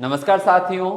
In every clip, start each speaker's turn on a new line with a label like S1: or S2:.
S1: नमस्कार साथियों,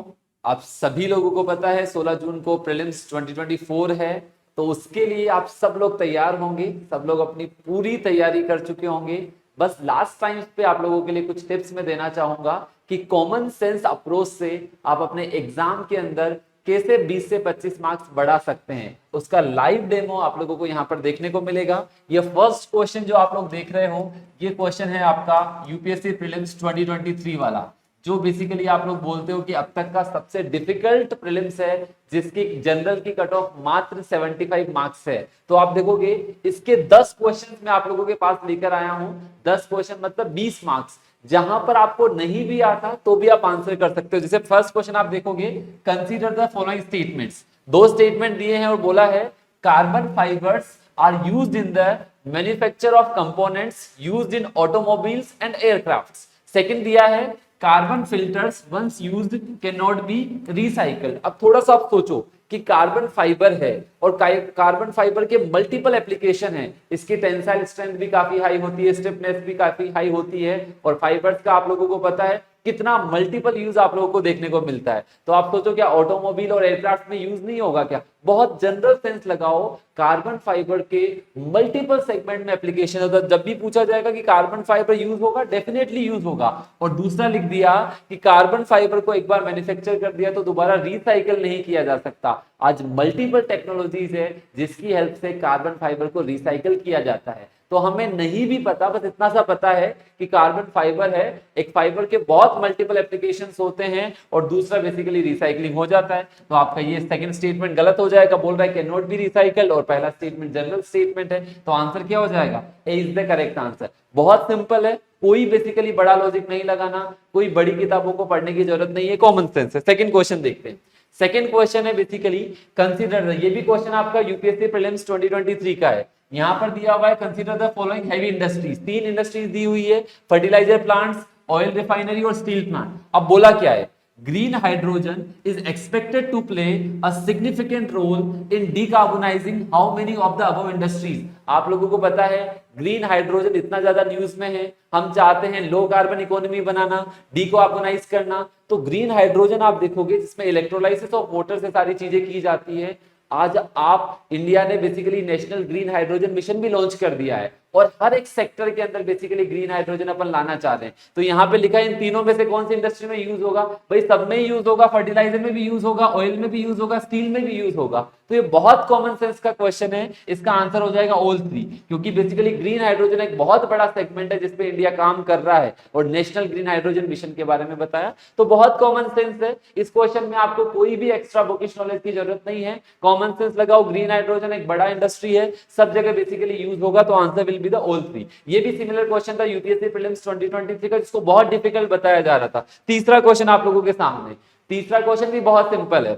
S1: आप सभी लोगों को पता है 16 जून को प्रीलिम्स 2024 है। तो उसके लिए आप सब लोग तैयार होंगे, सब लोग अपनी पूरी तैयारी कर चुके होंगे। बस लास्ट टाइम पे आप लोगों के लिए कुछ टिप्स मैं देना चाहूंगा कि कॉमन सेंस अप्रोच से आप अपने एग्जाम के अंदर कैसे 20 से 25 मार्क्स बढ़ा सकते हैं। उसका लाइव डेमो आप लोगों को यहाँ पर देखने को मिलेगा। ये फर्स्ट क्वेश्चन जो आप लोग देख रहे हो, ये क्वेश्चन है आपका यूपीएससी प्रीलिम्स 2023 वाला, जो बेसिकली आप लोग बोलते हो कि अब तक का सबसे डिफिकल्ट प्रीलिम्स है, जिसकी जनरल की कट ऑफ मात्र 75 मार्क्स है। तो आप देखोगे इसके 10 क्वेश्चंस मैं आप लोगों के पास लेकर आया हूं। 10 क्वेश्चन मतलब 20 मार्क्स, जहां पर आपको नहीं भी आता तो भी आप आंसर कर सकते हो। जैसे फर्स्ट क्वेश्चन आप देखोगे, कंसीडर द फॉलोइंग स्टेटमेंट्स। दो स्टेटमेंट दिए हैं और बोला है carbon fibres are used in the manufacture of components used in automobiles and aircrafts. Second दिया है carbon filters once used can not be recycled. अब थोड़ा सा आप सोचो कि कार्बन फाइबर है और कार्बन फाइबर के मल्टीपल एप्लीकेशन है। इसकी टेंसाइल स्ट्रेंथ भी काफी हाई होती है, स्टिफनेस भी काफी हाई होती है, और फाइबर्स का आप लोगों को पता है कितना मल्टीपल यूज आप लोगों को देखने को मिलता है। तो आप सोचो क्या ऑटोमोबाइल और एयरक्राफ्ट में यूज नहीं होगा क्या? बहुत जनरल सेंस लगाओ, कार्बन फाइबर के मल्टीपल सेगमेंट में एप्लीकेशन होता है। जब भी पूछा जाएगा कि कार्बन फाइबर यूज होगा, डेफिनेटली यूज होगा। और दूसरा लिख दिया कि कार्बन फाइबर को एक बार मैन्युफैक्चर कर दिया तो दोबारा रिसाइकल नहीं किया जा सकता। आज मल्टीपल टेक्नोलॉजीज है जिसकी हेल्प से कार्बन फाइबर को रिसाइकल किया जाता है। तो हमें नहीं भी पता, बस इतना सा पता है कि कार्बन फाइबर है, एक फाइबर के बहुत मल्टीपल एप्लीकेशंस होते हैं, और दूसरा बेसिकली रिसाइकलिंग हो जाता है। तो आपका ये सेकंड स्टेटमेंट गलत हो जाएगा, बोल रहा है कैन नॉट बी रिसाइकल्ड, और पहला स्टेटमेंट जनरल स्टेटमेंट है। तो आंसर क्या हो जाएगा? ए इज द करेक्ट आंसर। बहुत सिंपल है, कोई बेसिकली बड़ा लॉजिक नहीं लगाना, कोई बड़ी किताबों को पढ़ने की जरूरत नहीं है, कॉमन सेंस है। सेकंड क्वेश्चन देखते हैं। सेकंड क्वेश्चन है बेसिकली कंसीडर, ये भी क्वेश्चन आपका यूपीएससी प्रीलिम्स 2023 का है। यहां पर दिया हुआ है consider the following heavy industries. तीन इंडस्ट्रीज दी हुई है, फर्टिलाइजर प्लांट्स, ऑयल रिफाइनरी और स्टील प्लांट। अब बोला क्या है? green hydrogen is expected to play a significant role in decarbonizing how many of the above industries। आप लोगों को पता है ग्रीन हाइड्रोजन इतना ज्यादा न्यूज में है, हम चाहते हैं लो कार्बन इकोनॉमी बनाना, डिकार्बोनाइज करना। तो ग्रीन हाइड्रोजन आप देखोगे जिसमें इलेक्ट्रोलाइसिस ऑफ वाटर से सारी चीजें की जाती है। आज आप इंडिया ने basically national green hydrogen mission भी लॉन्च कर दिया है, और हर एक सेक्टर के अंदर बेसिकली ग्रीन हाइड्रोजन अपन लाना चाहते हैं। तो यहाँ पे लिखा है इन तीनों में से कौन सी इंडस्ट्री में यूज होगा? भाई सब में यूज होगा, फर्टिलाइजर में भी यूज होगा, ऑयल में भी यूज होगा, स्टील में भी यूज होगा। तो ये बहुत कॉमन सेंस का क्वेश्चन है, इसका आंसर हो जाएगा ऑल थ्री, क्योंकि बेसिकली ग्रीन हाइड्रोजन एक बहुत बड़ा सेगमेंट है जिसपे इंडिया काम कर रहा है, और नेशनल ग्रीन हाइड्रोजन मिशन के बारे में बताया। तो बहुत कॉमन सेंस है, इस क्वेश्चन में आपको कोई भी एक्स्ट्रा बुकिश नॉलेज की जरूरत नहीं है। कॉमन सेंस लगाओ, ग्रीन हाइड्रोजन एक बड़ा इंडस्ट्री है, सब जगह बेसिकली यूज होगा, तो answer will be the all three. ये भी सिमिलर क्वेश्चन था यूपीएससी प्रीलिम्स 2023 का, जिसको बहुत डिफिकल्ट बताया जा रहा था। तीसरा क्वेश्चन आप लोगों के सामने, तीसरा क्वेश्चन भी बहुत सिंपल है।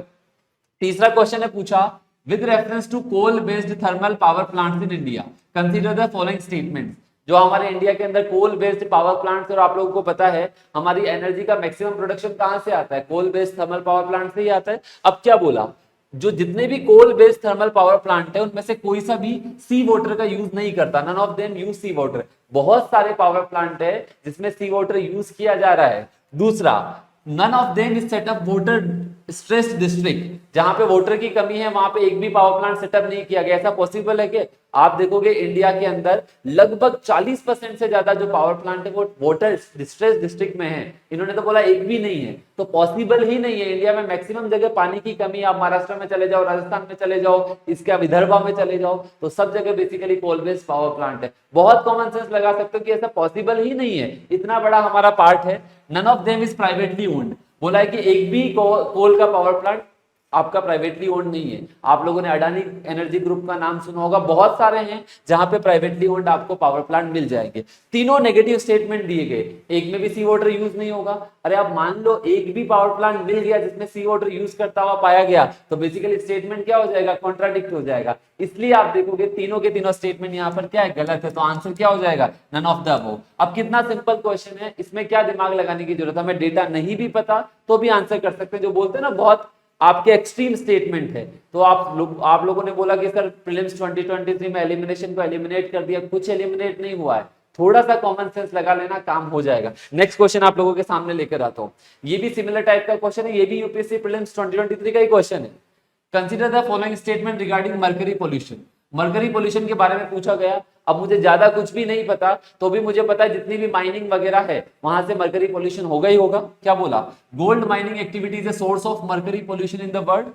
S1: तीसरा क्वेश्चन है पूछा with reference to coal based thermal power plants in India consider the following statements. जो हमारे इंडिया के अंदर कोल बेस्ड पावर प्लांट्स, और आप लोगों को पता है हमारी एनर्जी का मैक्सिमम प्रोडक्शन कहां से आता है? Coal based thermal power plant से ही आता है। अब क्या बोला? जो जितने भी coal based thermal power plant है उनमें से कोई सा भी सी वाटर का यूज नहीं करता, none of them use sea water. बहुत सारे पावर प्लांट है जिसमें सी वाटर यूज किया जा रहा है। दूसरा, none of them is setup water stressed district, जहां पे वाटर की कमी है वहां पे एक भी पावर प्लांट सेटअप नहीं किया गया। ऐसा पॉसिबल है कि आप देखोगे इंडिया के अंदर लगभग 40% से ज्यादा जो पावर प्लांट है वो वाटर डिस्ट्रेस डिस्ट्रिक्ट में है। इन्होंने तो बोला एक भी नहीं है, तो पॉसिबल ही नहीं है। इंडिया में मैक्सिमम जगह पानी की कमी, आप महाराष्ट्र में चले जाओ, राजस्थान में चले जाओ, इसके विदर्भा में चले जाओ, तो सब जगह basically coal based power plant है। बहुत कॉमन सेंस लगा सकते हो कि ऐसा पॉसिबल ही नहीं है, इतना बड़ा हमारा पार्ट है। None of them is privately owned, बोला है कि एक भी कोल का पावर प्लांट आपका प्राइवेटली ओन्ड नहीं है। आप लोगों ने अडानी एनर्जी ग्रुप का नाम सुना होगा, बहुत सारे हैं जहां पे प्राइवेटली ओन्ड आपको पावर प्लांट मिल जाएंगे। तीनों नेगेटिव स्टेटमेंट दिए गए, एक में भी सी वाटर यूज नहीं होगा। अरे आप मान लो एक भी पावर प्लांट मिल गया जिसमें सी वाटर यूज करता हुआ पाया गया, तो बेसिकली स्टेटमेंट क्या हो जाएगा? कॉन्ट्राडिक्ट हो जाएगा। इसलिए आप देखोगे तीनों के तीनों स्टेटमेंट यहाँ पर क्या है? गलत है। तो आंसर क्या हो जाएगा? None of the above. अब कितना सिंपल क्वेश्चन है, इसमें क्या दिमाग लगाने की जरूरत है? हमें डेटा नहीं भी पता तो भी आंसर कर सकते हैं। जो बोलते हैं ना बहुत आपके एक्सट्रीम स्टेटमेंट है, तो आप लोगों ने बोला कि सर प्रीलिम्स 2023 में एलिमिनेशन को एलिमिनेट कर दिया, कुछ एलिमिनेट नहीं हुआ है। थोड़ा सा कॉमन सेंस लगा लेना, काम हो जाएगा। नेक्स्ट क्वेश्चन आप लोगों के सामने लेकर आता हूं, ये भी सिमिलर टाइप का क्वेश्चन है, ये भी यूपीएससी प्रीलिम्स 2023 का ही क्वेश्चन है। Consider the following statement regarding mercury pollution. Mercury pollution के बारे में पूछा गया। अब मुझे ज्यादा कुछ भी नहीं पता, तो भी मुझे पता है जितनी भी माइनिंग वगैरह है वहां से मर्करी पोल्यूशन होगा ही होगा। क्या बोला? Gold mining activity is a source of mercury pollution in the world.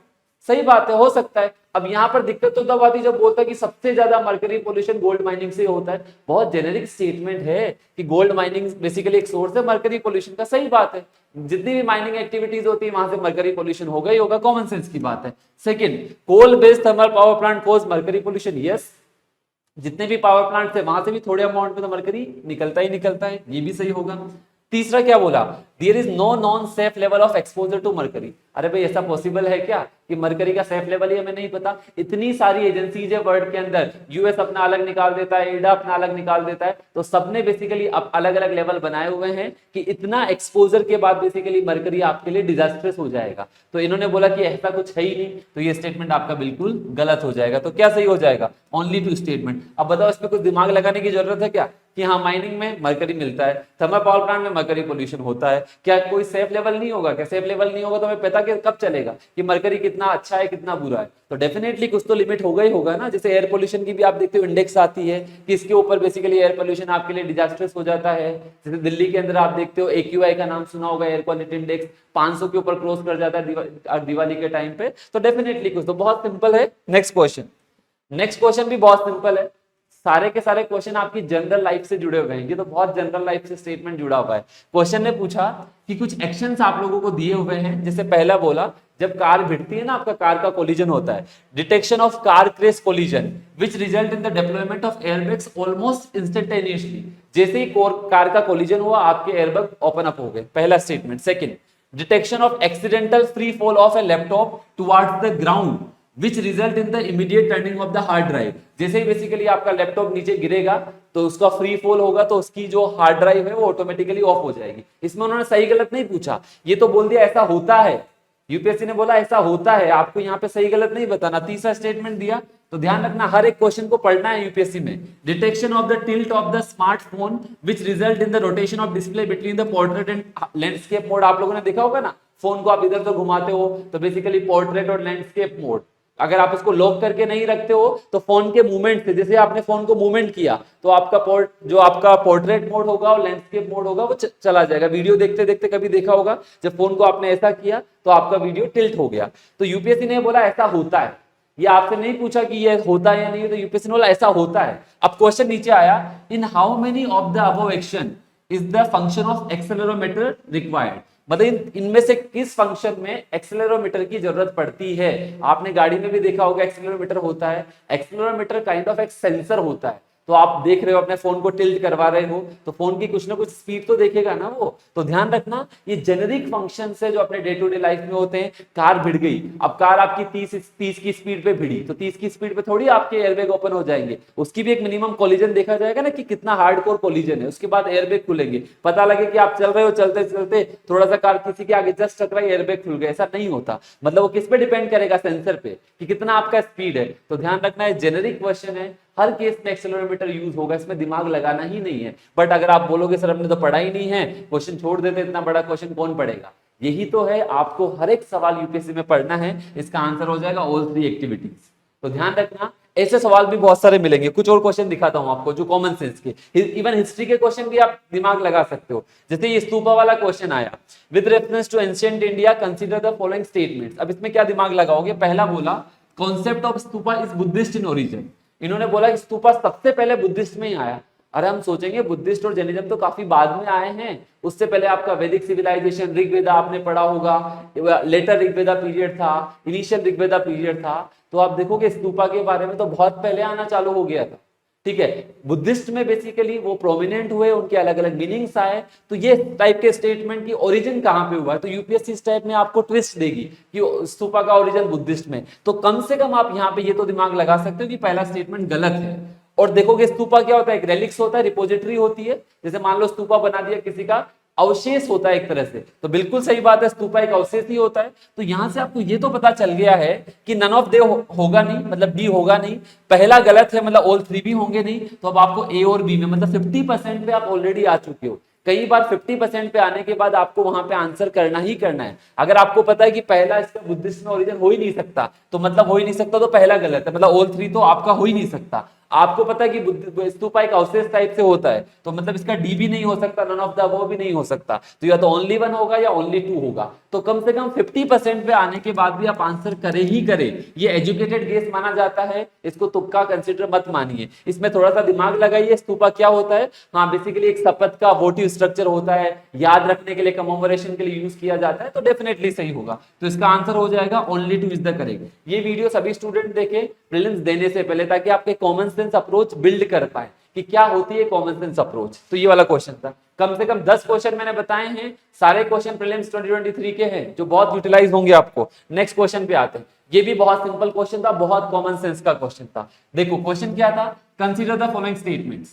S1: सही बात है, हो सकता है। अब यहाँ पर दिक्कत तो तब आती जब बोलता है कि सबसे ज्यादा मर्करी पोल्यूशन गोल्ड माइनिंग से होता है। बहुत जेनेरिक स्टेटमेंट है कि गोल्ड माइनिंग बेसिकली एक सोर्स है मर्करी पोल्यूशन का। सही बात है, जितनी भी माइनिंग एक्टिविटीज होती है वहां से मर्करी पोल्यूशन होगा ही होगा, कॉमन सेंस की बात है। Second, coal based thermal power plant cause mercury pollution. Yes, जितने भी पावर प्लांट थे वहां से भी थोड़े अमाउंट में तो मर्करी निकलता ही निकलता है, ये भी सही होगा। तीसरा क्या बोला? There is no non safe level of exposure to mercury. अरे भाई ऐसा पॉसिबल है क्या कि मर्करी का सेफ लेवल ही हमें नहीं पता? इतनी सारी एजेंसीज है वर्ल्ड के अंदर, यूएस अपना अलग निकाल देता है, एडा अपना अलग निकाल देता है, तो सबने बेसिकली अब अलग अलग लेवल बनाए हुए हैं कि इतना एक्सपोजर के बाद बेसिकली मर्करी आपके लिए डिजास्ट्रस हो जाएगा। तो इन्होंने बोला कि ऐसा कुछ है ही नहीं, तो ये स्टेटमेंट आपका बिल्कुल गलत हो जाएगा। तो क्या सही हो जाएगा? Only two statement. अब बताओ इसमें कुछ दिमाग लगाने की जरूरत है क्या कि हाँ माइनिंग में मर्करी मिलता है, थर्मल पावर प्लांट में मर्करी पोल्यूशन होता है, क्या कोई सेफ लेवल नहीं होगा? क्या सेफ लेवल नहीं होगा तो हमें पता कि कब चलेगा कि मर्करी कितना अच्छा है कितना बुरा है? तो डेफिनेटली कुछ तो लिमिट होगा ही होगा ना। जैसे एयर पोल्यूशन की भी आप देखते हो इंडेक्स आती है कि इसके ऊपर बेसिकली एयर पोल्यूशन आपके लिए डिजास्ट्रस हो जाता है। जैसे दिल्ली के अंदर आप देखते हो AQI का नाम सुना होगा, एयर क्वालिटी इंडेक्स 500 के ऊपर क्रॉस कर जाता है दिवाली के टाइम पे। तो डेफिनेटली कुछ तो बहुत सिंपल है। नेक्स्ट क्वेश्चन भी बहुत सिंपल है। सारे के सारे क्वेश्चन आपकी जनरल लाइफ से जुड़े हुए हैं, ये तो बहुत जनरल लाइफ से स्टेटमेंट जुड़ा हुआ है। क्वेश्चन ने पूछा कि कुछ एक्शंस आप लोगों को दिए हुए हैं। जैसे पहला बोला, जब कार भिड़ती है ना, आपका कार का कोलिजन होता है, detection of car crash collision which result in the deployment of airbags almost instantaneously. जैसे ही कार का कोलिजन हुआ आपके एयरबैग ओपन अप हो गए, पहला statement. Second, detection of accidental free fall of A laptop towards the ground which result in the immediate turning of the hard drive. जैसे ही basically आपका laptop नीचे गिरेगा तो उसका फ्री फॉल होगा, तो उसकी जो हार्ड ड्राइव है वो ऑटोमेटिकली ऑफ हो जाएगी। इसमें उन्होंने सही गलत नहीं पूछा, ये तो बोल दिया ऐसा होता है। यूपीएससी ने बोला ऐसा होता है, आपको यहाँ पे सही गलत नहीं बताना। तीसरा स्टेटमेंट दिया, तो ध्यान रखना हर एक क्वेश्चन को पढ़ना है यूपीएससी में। Detection of the tilt of the smartphone which result in the rotation of display between the portrait and landscape mode. आप लोगों ने देखा होगा ना, फोन को आप इधर तो घुमाते हो तो बेसिकली पोर्ट्रेट और लैंडस्केप मोड, अगर आप उसको लॉक करके नहीं रखते हो तो फोन के मूवमेंट से, जैसे आपने फोन को मूवमेंट किया तो आपका पोर्ट्रेट मोड होगा और लैंडस्केप मोड होगा वो चला जाएगा। वीडियो देखते देखते कभी देखा होगा, जब फोन को आपने ऐसा किया तो आपका वीडियो टिल्ट हो गया। तो यूपीएससी ने बोला ऐसा होता है, ये आपसे नहीं पूछा कि ये होता है या नहीं, तो यूपीएससी ने बोला ऐसा होता है। अब क्वेश्चन नीचे आया, in how many of the above action is the function of accelerometer required. मतलब इनमें से किस फंक्शन में एक्सेलेरोमीटर की जरूरत पड़ती है? आपने गाड़ी में भी देखा होगा एक्सेलेरोमीटर होता है। एक्सेलेरोमीटर काइंड ऑफ एक सेंसर होता है। तो आप देख रहे हो अपने फोन को टिल्ट करवा रहे हो तो फोन की कुछ ना कुछ स्पीड तो देखेगा ना वो। तो ध्यान रखना ये जेनेरिक फंक्शन है जो अपने डे टू डे लाइफ में होते हैं। कार भिड़ गई, अब कार आपकी 30 की स्पीड पे भिड़ी तो 30 की स्पीड पे थोड़ी आपके एयरबैग ओपन हो जाएंगे, उसकी भी एक मिनिमम कोलिजन देखा जाएगा ना कि कितना हार्डकोर कोलिजन है, उसके बाद एयरबैग खुलेंगे। पता लगे कि आप चल रहे हो, चलते चलते थोड़ा सा कार किसी के आगे जस्ट टकराई, एयरबैग खुल गया, ऐसा नहीं होता। मतलब वो किस पे डिपेंड करेगा? सेंसर पे कि कितना आपका स्पीड है। तो ध्यान रखना है जेनेरिक क्वेश्चन है, हर केस में एक्सेलेरोमीटर यूज होगा, इसमें दिमाग लगाना ही नहीं है। बट अगर आप बोलोगे सर हमने तो पढ़ा ही नहीं है, क्वेश्चन छोड़ देते, इतना बड़ा क्वेश्चन कौन पढ़ेगा? यही तो है, आपको हर एक सवाल यूपीएससी में पढ़ना है। इसका आंसर हो जाएगा ऑल 3 एक्टिविटीज। तो ध्यान रखना, ऐसे सवाल भी बहुत सारे मिलेंगे। कुछ और क्वेश्चन दिखाता हूं आपको जो कॉमन सेंस के, इवन हिस्ट्री के क्वेश्चन भी आप दिमाग लगा सकते हो। जैसे ये स्तूपा वाला क्वेश्चन आया, with reference to ancient India consider the following statements. अब इसमें क्या दिमाग लगाओगे? पहला बोला, concept of stupa is Buddhist in origin. इन्होंने बोला कि स्तूपा सबसे पहले बुद्धिस्ट में ही आया। अरे हम सोचेंगे बुद्धिस्ट और जैनिज्म तो काफी बाद में आए हैं, उससे पहले आपका वैदिक सिविलाइजेशन, ऋग्वेदा आपने पढ़ा होगा, लेटर ऋग्वेदा पीरियड था, इनिशियल ऋग्वेदा पीरियड था। तो आप देखोगे स्तूपा के बारे में तो बहुत पहले आना चालू हो गया था। ठीक है, बुद्धिस्ट में बेसिकली वो प्रोमिनेंट हुए, उनके अलग अलग मीनिंग्स आए। तो ये टाइप के स्टेटमेंट की ओरिजिन कहां पे हुआ है, तो यूपीएससी इस टाइप में आपको ट्विस्ट देगी कि स्तूपा का ओरिजिन बुद्धिस्ट में। तो कम से कम आप यहाँ पे ये तो दिमाग लगा सकते हो कि पहला स्टेटमेंट गलत है। और देखोगे स्तूपा क्या होता है? एक रेलिक्स होता है, रिपोजिटरी होती है। जैसे मान लो स्तूपा बना दिया किसी का अवशेष होता है एक तरह से। तो बिल्कुल सही बात है, स्तूपा एक अवशेष ही होता है। तो यहां से आपको ये तो पता चल गया है कि नन ऑफ दे होगा नहीं, मतलब डी होगा नहीं, पहला गलत है, मतलब ऑल थ्री भी होंगे नहीं। तो अब आपको ए और बी में मतलब 50% पे आप ऑलरेडी आ चुके हो। कई बार 50% पे आने के बाद आपको वहां पे आंसर करना ही करना है। अगर आपको पता है कि पहला इसका बुद्धिस्ट में ओरिजिन हो ही नहीं सकता, तो मतलब हो ही नहीं सकता, तो पहला गलत है, मतलब ऑल थ्री तो आपका हो ही नहीं सकता। आपको पता है कि स्तूपा एक अवशेष टाइप से होता है, तो मतलब इसका डी भी नहीं हो सकता, नन ऑफ द अबव भी नहीं हो सकता, तो या तो ओनली वन होगा या ओनली टू होगा। तो कम से कम 50% पे आने के बाद भी आप आंसर करे ही करे, ये एजुकेटेड गेस माना जाता है, इसको तुक्का कंसिडर मत मानिए। इसमें थोड़ा सा दिमाग लगाइए। स्तूपा क्या होता है? हाँ, बेसिकली एक शपथ का वोटिव स्ट्रक्चर होता है, याद रखने के लिए, कमेमोरेशन के लिए यूज किया जाता है, तो डेफिनेटली सही होगा। तो इसका आंसर हो जाएगा only two is the correct. ये वीडियो सभी स्टूडेंट देखे प्रीलिम्स देने से पहले, ताकि आपके कॉमन सेंस अप्रोच बिल्ड कर पाए कि क्या होती है कॉमन सेंस अप्रोच। तो ये वाला क्वेश्चन था। कम से कम 10 क्वेश्चन मैंने बताए हैं, सारे क्वेश्चन प्रीलिम्स 2023 के हैं जो बहुत यूटिलाइज होंगे आपको। नेक्स्ट क्वेश्चन पे आते हैं। ये भी बहुत सिंपल क्वेश्चन था, बहुत कॉमन सेंस का क्वेश्चन था। देखो क्वेश्चन क्या था, कंसीडर द फॉलोइंग स्टेटमेंट्स।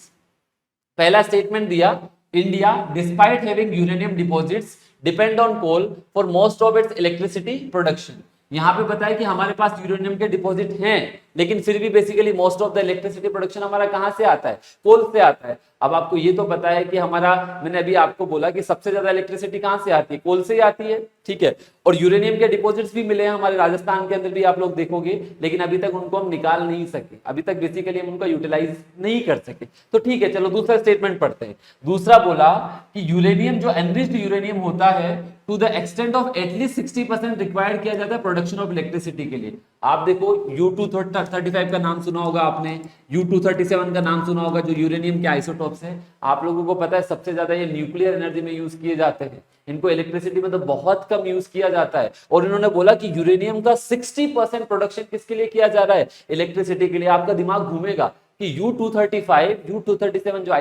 S1: पहला स्टेटमेंट दिया, India despite having uranium deposits depend on coal for most of its electricity production. यहां पे बताया कि हमारे पास यूरेनियम के डिपॉजिट हैं, लेकिन फिर भी basically most of the electricity production हमारा कहां से आता है? कोल से आता है। अब आपको ये तो पता है कि हमारा, मैंने अभी आपको बोला कि सबसे ज्यादा इलेक्ट्रिसिटी कहां से आती है? कोल से आती है, ठीक है। और यूरेनियम के डिपॉजिट्स भी मिले हैं हमारे राजस्थान के अंदर भी, आप लोग देखोगे, लेकिन अभी तक उनको हम निकाल नहीं सके, अभी तक बेसिकली हम उनका यूटिलाइज नहीं कर सके। तो ठीक है, चलो दूसरा स्टेटमेंट पढ़ते हैं। दूसरा बोला कि यूरेनियम जो एनरिच्ड यूरेनियम होता है to the extent of at least 60% required किया जाता है प्रोडक्शन ऑफ इलेक्ट्रिसिटी के लिए। आप देखो U-235 का नाम सुना होगा आपने, U-237 का नाम सुना होगा, जो यूरेनियम के आइसोटॉप्स हैं। आप लोगों को पता है सबसे ज्यादा ये न्यूक्लियर एनर्जी में यूज किए जाते हैं, इनको इलेक्ट्रिसिटी में तो बहुत कम यूज किया जाता है। और इन्होंने बोला कि यूरेनियम का 60% प्रोडक्शन किसके लिए किया जा रहा है? इलेक्ट्रिसिटी के लिए। आपका दिमाग घूमेगा कि U-235, U-237 जो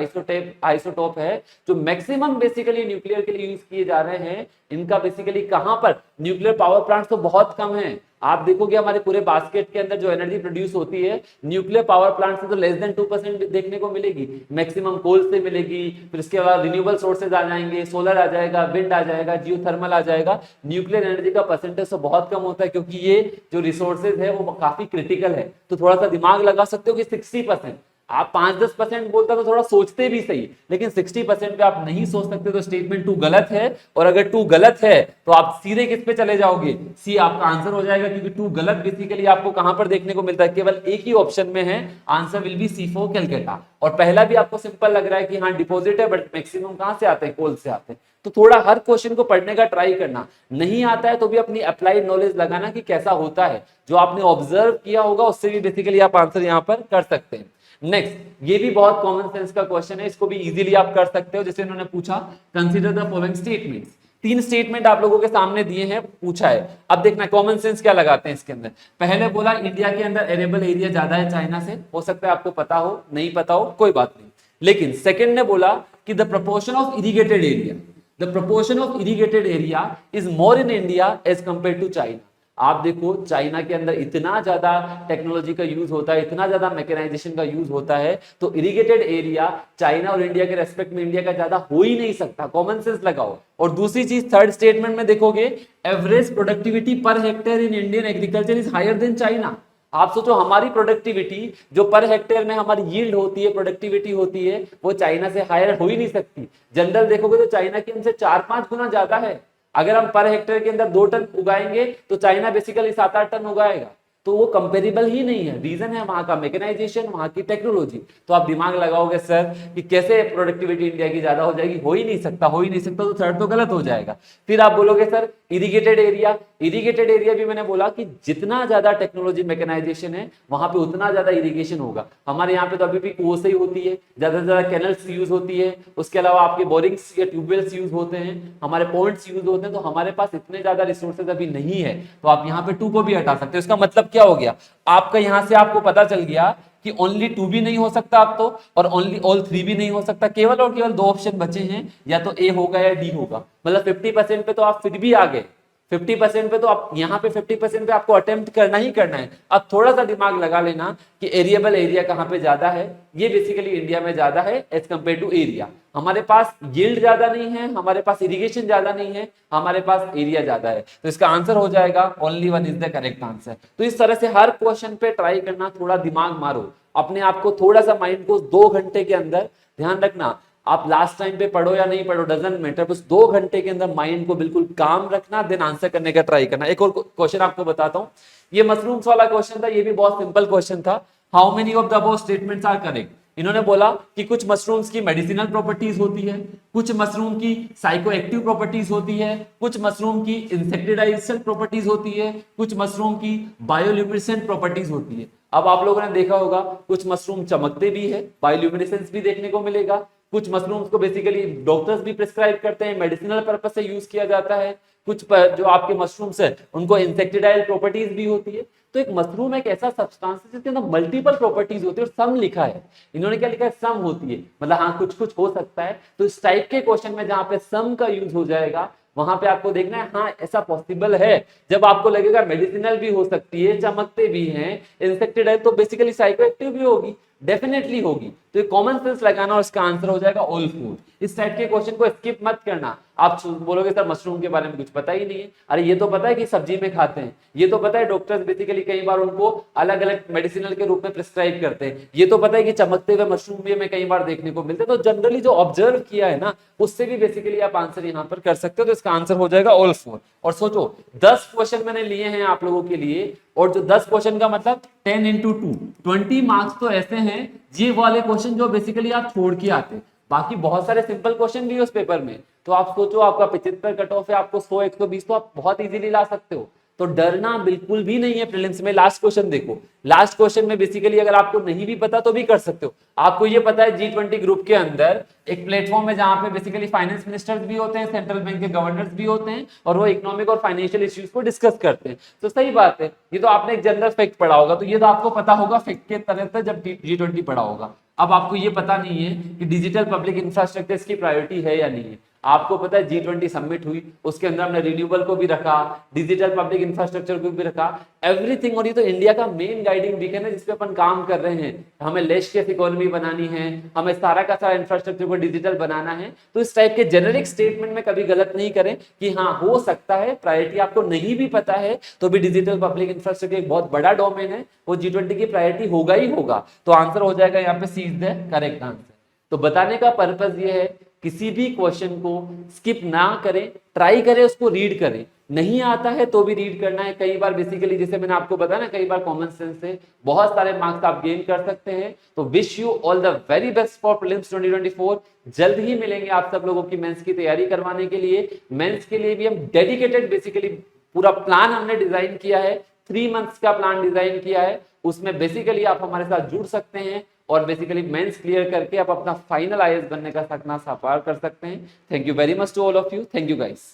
S1: आइसोटॉप है, जो मैक्सिमम बेसिकली न्यूक्लियर के लिए यूज किए जा रहे हैं, इनका बेसिकली कहां पर? न्यूक्लियर पावर प्लांट्स तो बहुत कम है। आप देखोगे हमारे पूरे बास्केट के अंदर जो एनर्जी प्रोड्यूस होती है न्यूक्लियर पावर प्लांट से तो लेस देन 2% देखने को मिलेगी, मैक्सिमम कोल से मिलेगी। फिर इसके बाद रिन्यूएबल सोर्सेज आ जाएंगे, सोलर आ जाएगा, विंड आ जाएगा, जियोथर्मल आ जाएगा। न्यूक्लियर एनर्जी का परसेंटेज तो बहुत कम होता है, क्योंकि ये जो रिसोर्सेज है वो काफी क्रिटिकल है। तो थोड़ा सा दिमाग लगा सकते हो कि 60%, आप 5-10% बोलता तो थोड़ा सोचते भी सही, लेकिन 60% पे आप नहीं सोच सकते, तो स्टेटमेंट 2 गलत है। और अगर 2 गलत है तो आप सीधे किस पे चले जाओगे? सी आपका आंसर हो जाएगा, क्योंकि 2 गलत बेसिकली आपको कहां पर देखने को मिलता है? केवल एक ही ऑप्शन में है, answer will be C4 Calcutta. और पहला भी आपको सिंपल लग रहा है कि हाँ डिपॉजिट है, बट मैक्सिमम कहां से आते हैं? कोल से आते हैं। तो थोड़ा हर क्वेश्चन को पढ़ने का ट्राई करना, नहीं आता है तो भी अपनी अप्लाइड नॉलेज लगाना कि कैसा होता है, जो आपने ऑब्जर्व किया होगा उससे भी बेसिकली आप आंसर यहां पर कर सकते हैं। नेक्स्ट, ये भी बहुत कॉमन सेंस का क्वेश्चन है, इसको भी इजीली आप कर सकते हो। जैसे इन्होंने पूछा, consider the following statements. 3 statement आप लोगों के सामने दिए हैं, पूछा है। अब देखना कॉमन सेंस क्या लगाते हैं इसके अंदर। पहले बोला इंडिया के अंदर एरेबल एरिया ज्यादा है चाइना से, हो सकता है आपको पता हो, नहीं पता हो, कोई बात नहीं। लेकिन सेकंड ने बोला कि the proportion of irrigated area, the proportion of irrigated area is more in India as compare to China. आप देखो चाइना के अंदर इतना ज्यादा टेक्नोलॉजी का यूज होता है, इतना ज्यादा मैकेनाइजेशन का यूज होता है, तो इरिगेटेड एरिया चाइना और इंडिया के रेस्पेक्ट में इंडिया का ज्यादा हो ही नहीं सकता। कॉमन सेंस लगाओ। और दूसरी चीज, थर्ड स्टेटमेंट में देखोगे, average productivity per hectare in Indian agriculture is higher than China. आप सोचो हमारी प्रोडक्टिविटी जो पर हेक्टेयर में हमारी यील्ड होती है, प्रोडक्टिविटी होती है, वो चाइना से हायर हो ही नहीं सकती। जनरल देखोगे तो चाइना की हमसे 4-5 गुना ज्यादा है। अगर हम पर हेक्टेयर के अंदर 2 टन उगाएंगे तो चाइना बेसिकली 7-8 टन उगाएगा, तो वो कंपेरेबल ही नहीं है। रीजन है वहां का मैकेनाइजेशन, वहां की टेक्नोलॉजी। तो आप दिमाग लगाओगे सर कि कैसे प्रोडक्टिविटी इंडिया की ज्यादा हो जाएगी, हो ही नहीं सकता, हो ही नहीं सकता, तो थर्ड तो गलत हो जाएगा। फिर आप बोलोगे sir irrigated area, irrigated area भी मैंने बोला कि जितना ज्यादा टेक्नोलॉजी मैकेनाइजेशन है वहां पे उतना ज्यादा इरिगेशन होगा। हमारे यहाँ पे तो अभी भी कुओं से ही होती है, ज्यादा से ज्यादा कैनल्स यूज होती है, उसके अलावा आपके बोरिंग्स या ट्यूबवेल्स यूज होते हैं, हमारे पॉइंट्स यूज होते हैं, तो हमारे पास इतने ज्यादा रिसोर्सेज अभी नहीं है। तो आप यहाँ पे 2 को भी हटा सकते हो। इसका मतलब क्या हो गया, आपका यहां से आपको पता चल गया कि ओनली 2 भी नहीं हो सकता आप तो, और ओनली ऑल 3 भी नहीं हो सकता। केवल और केवल 2 ऑप्शन बचे हैं, या तो ए होगा या डी होगा। मतलब 50% पे तो आप फिर भी आ गए, 50% पे तो आप यहाँ पे 50% पे आपको अटेम्प्ट करना ही करना है। अब थोड़ा सा दिमाग लगा लेना कि एरिएबल एरिया कहाँ पे ज्यादा है, ये बेसिकली इंडिया में ज्यादा है एज कम्पेयर टू एरिया। हमारे पास यील्ड ज्यादा नहीं है, हमारे पास इरिगेशन ज्यादा नहीं है, हमारे पास एरिया ज्यादा है। तो इसका आंसर हो जाएगा only one is the correct answer. तो इस तरह से हर क्वेश्चन पे ट्राई करना, थोड़ा दिमाग मारो, अपने आप को थोड़ा सा माइंड को 2 घंटे के अंदर, ध्यान रखना आप लास्ट टाइम पे पढ़ो या नहीं पढ़ो डजंट मैटर, बस 2 घंटे के अंदर माइंड को बिल्कुल काम रखना, देन आंसर करने का ट्राई करना। एक और क्वेश्चन आपको बताता हूं, ये मशरूम्स वाला क्वेश्चन था, ये भी बहुत सिंपल क्वेश्चन था। How many of the above statements are correct? इन्होंने बोला कि कुछ मशरूम्स की मेडिसिनल प्रॉपर्टीज होती है, कुछ मशरूम की साइकोएक्टिव प्रॉपर्टीज होती है, कुछ मशरूम की इंसेक्टिडाइजल प्रॉपर्टीज होती है, कुछ मशरूम की बायोल्यूमिनेसेंट प्रॉपर्टीज होती है। अब आप लोगों ने देखा होगा कुछ मशरूम चमकते भी है, बायोल्यूमिनेसेंस भी देखने को मिलेगा, कुछ मशरूम्स को बेसिकली डॉक्टर्स भी प्रिस्क्राइब करते हैं, मेडिसिनल पर्पस से यूज किया जाता है, कुछ जो आपके मशरूम्स है उनको इंसेक्टिडाइल प्रॉपर्टीज भी होती है। तो एक मशरूम एक ऐसा सब्सटेंस है जिसके अंदर मल्टीपल प्रॉपर्टीज होती है और सम लिखा है, इन्होंने क्या लिखा है, सम होती है, मतलब हाँ कुछ कुछ हो सकता है। तो इस टाइप के क्वेश्चन में जहां पे सम का यूज हो जाएगा वहां पे आपको देखना है हाँ ऐसा पॉसिबल है। जब आपको लगेगा मेडिसिनल भी हो सकती है, चमकते भी हैं, इंसेक्टिडाइल, तो बेसिकली साइकोएक्टिव भी होगी, डेफिनेटली होगी। तो ये कॉमन सेंस लगाना और इसका आंसर हो जाएगा ऑल फूड। इस टाइप के क्वेश्चन को स्किप मत करना। आप बोलोगे सर मशरूम के बारे में कुछ पता ही नहीं है, अरे ये तो पता है कि सब्जी में खाते हैं, ये तो पता है डॉक्टर्स बेसिकली कई बार उनको अलग अलग मेडिसिनल के रूप में प्रिस्क्राइब करते हैं, ये तो पता है कि चमकते हुए मशरूम भी हमें कई बार देखने को मिलते हैं। तो जनरली जो ऑब्जर्व किया है ना उससे भी बेसिकली आप आंसर यहाँ पर कर सकते हो। तो इसका आंसर हो जाएगा ऑल फोर। और सोचो 10 क्वेश्चन मैंने लिए हैं आप लोगों के लिए, और जो 10 क्वेश्चन का मतलब 10 into 2 20 मार्क्स तो ऐसे हैं ये वाले क्वेश्चन जो बेसिकली आप छोड़ के आते, बाकी बहुत सारे सिंपल क्वेश्चन भी है उस पेपर में। तो आप सोचो आपका 75 कट ऑफ है, आपको 100 120 तो आप बहुत इजीली ला सकते हो। तो डरना बिल्कुल भी नहीं है प्रीलिम्स में। लास्ट क्वेश्चन देखो, लास्ट क्वेश्चन में बेसिकली अगर आपको नहीं भी पता तो भी कर सकते हो। आपको ये पता है G20 ग्रुप के अंदर एक प्लेटफॉर्म है जहां पे बेसिकली फाइनेंस मिनिस्टर्स भी होते हैं, सेंट्रल बैंक के गवर्नर्स भी होते हैं, और वो इकोनॉमिक और फाइनेंशियल इश्यूज को डिस्कस करते हैं। तो सही बात है, ये तो आपने एक जनरल फैक्ट पढ़ा होगा, तो ये तो आपको पता होगा फैक्ट के तरह से जब G20 पढ़ा होगा। अब आपको ये पता नहीं है कि डिजिटल पब्लिक इंफ्रास्ट्रक्चर की प्रायोरिटी है या नहीं है। आपको पता है G20 समिट हुई, उसके अंदर हमने रिन्यूएबल को भी रखा, डिजिटल पब्लिक इंफ्रास्ट्रक्चर को भी रखा, एवरीथिंग। और ये तो इंडिया का मेन गाइडिंग बीकन है जिसपे अपन काम कर रहे हैं। हमें लेसकेस इकोनॉमी बनानी है, हमें सारा का सारा इंफ्रास्ट्रक्चर को डिजिटल बनाना है। तो इस टाइप के जेनेरिक स्टेटमेंट में कभी गलत नहीं करें कि हाँ हो सकता है, प्रायोरिटी आपको नहीं भी पता है तो भी डिजिटल पब्लिक इंफ्रास्ट्रक्चर एक बहुत बड़ा डोमेन है, वो G20 की प्रायोरिटी होगा ही होगा। तो आंसर हो जाएगा यहाँ पे सी इज द करेक्ट आंसर। तो बताने का पर्पज ये है किसी भी क्वेश्चन को स्किप ना करें, ट्राई करें, उसको रीड करें। नहीं आता है तो भी रीड करना है। कई बार बेसिकली जैसे मैंने आपको बताया ना, कई बार कॉमन सेंस से बहुत सारे मार्क्स आप गेन कर सकते हैं। तो wish you all the very best for prelims 2024। जल्द ही मिलेंगे आप सब लोगों की मेंस की तैयारी करवाने के लिए। मेंस के लिए भी हम डेडिकेटेड बेसिकली पूरा प्लान हमने डिजाइन किया है, 3 मंथ्स का प्लान डिजाइन किया है। उसमें बेसिकली आप हमारे साथ जुड़ सकते हैं और बेसिकली मेंस क्लियर करके आप अपना फाइनल आईएएस बनने का सपना साकार कर सकते हैं। Thank you very much to all of you. Thank you guys.